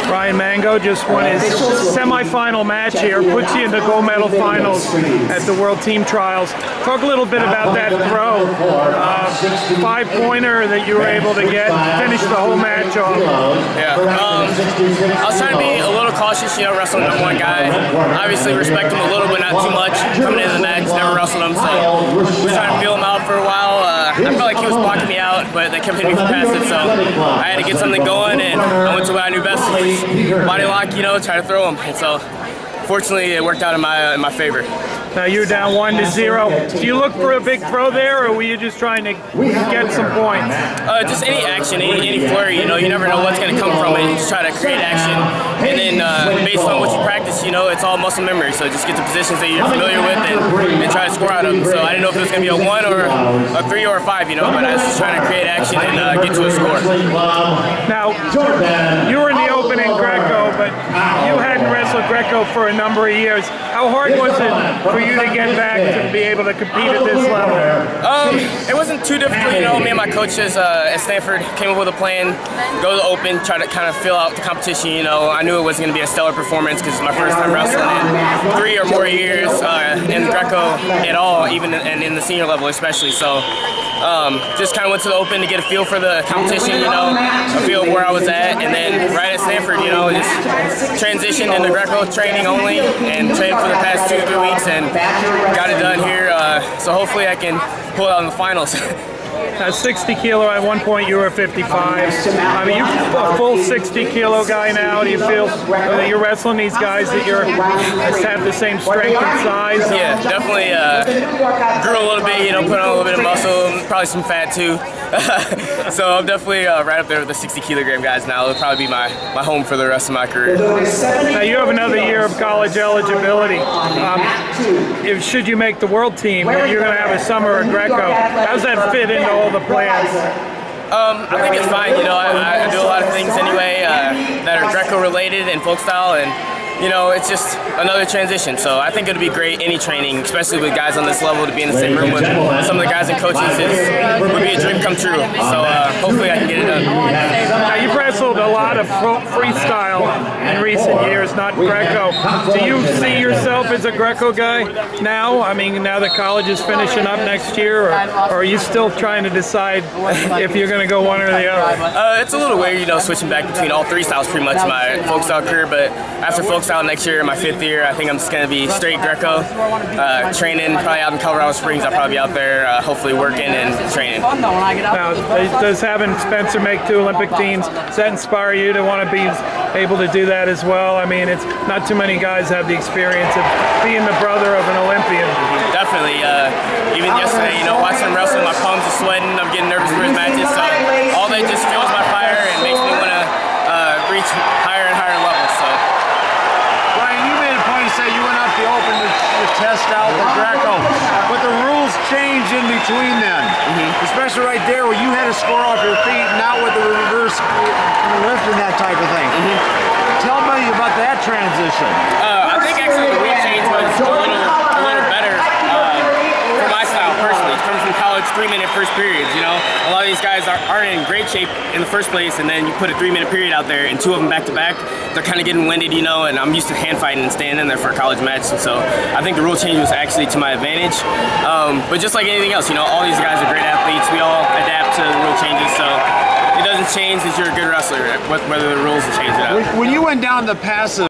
Ryan Mango just won his semifinal match here, puts you in the gold medal finals at the World Team Trials. Talk a little bit about that throw, 5-pointer that you were able to get, finish the whole match off. Yeah, I was trying to be a little cautious, wrestling number one guy. Obviously respect him a little, but not too much. Coming into the match, never wrestled him, so we were trying to feel him out for a while. I felt like he was blocking me out, but they kept hitting me for passive, so I had to get something going, and I went to what I knew best, body lock, try to throw him. And so, fortunately, it worked out in my favor. Now you're down 1-0. Do you look for a big throw there, or were you just trying to get some points? Just any action, any flurry. You never know what's going to come from it. You just try to create action, and then based on what you practice, it's all muscle memory. So just get the positions that you're familiar with and try to score out of them. So I didn't know if it was going to be a 1 or a 3 or a 5, but I was just trying to create action and get to a score. Now you were in the opening Greco, but you hadn't wrestled Greco for a number of years. How hard was it for you to get back to be able to compete at this level? It wasn't too difficult. Me and my coaches at Stanford came up with a plan, go to the open, try to kind of fill out the competition. I knew it wasn't going to be a stellar performance because it's my first time wrestling in 3 or more years in Greco at all, even in the senior level especially. So just kind of went to the open to get a feel for the competition, a feel of where I was at, and then right at Stanford, just transitioned into Greco training only and trained for the past 2-3 weeks and got it done here. So hopefully I can pull it out in the finals. At 60 kilo, at one point you were 55. I mean, you're a full 60 kilo guy now. Do you feel that you're wrestling these guys that just have the same strength and size? Yeah, definitely grew a little bit, put on a little bit of muscle, probably some fat too. So I'm definitely right up there with the 60 kilogram guys now. It'll probably be my home for the rest of my career. Now you have another year of college eligibility. Should you make the world team, you're going to have a summer at Greco. How does that fit into all the plans? I think it's fine. I do a lot of things anyway that are Greco related and folk style, and it's just another transition. So I think it'll be great any training, especially with guys on this level, to be in the same room with some of the guys and coaches would be a dream come true. So hopefully I can get it done. Now you've wrestled a lot of freestyle in recent years, not Greco. Do you see yourself as a Greco guy now? I mean, now that college is finishing up next year, or are you still trying to decide if you're going to go one or the other? It's a little weird, switching back between all three styles pretty much my folk style career, but after folk style next year, my 5th year, I think I'm just going to be straight Greco, training probably out in Colorado Springs. I'll probably be out there hopefully working and training. Now, does having Spencer make 2 Olympic teams, does that inspire you to want to be able to do that as well? I mean, it's not too many guys have the experience of being the brother of an Olympian. Definitely. Even yesterday, watching him wrestle, my palms are sweating. I'm getting nervous for his matches. So all that just fuels my fire and makes me want to reach higher and higher levels. So. You went up the open to test out the Greco, but the rules changed in between then. Especially right there where you had to score off your feet, not with the reverse lift and that type of thing. Tell me about that transition. I think actually the rule change was a little better for my style personally. It's coming from college, 3-minute first periods. A lot of these guys aren't in great shape in the first place, and then you put a 3-minute period out there and 2 of them back to back. They're kind of getting winded, and I'm used to hand fighting and standing in there for a college match, and so I think the rule change was actually to my advantage. But just like anything else, all these guys are great athletes. We all adapt to the rule changes, so it doesn't change that you're a good wrestler, whether the rules change or not. When you went down the passive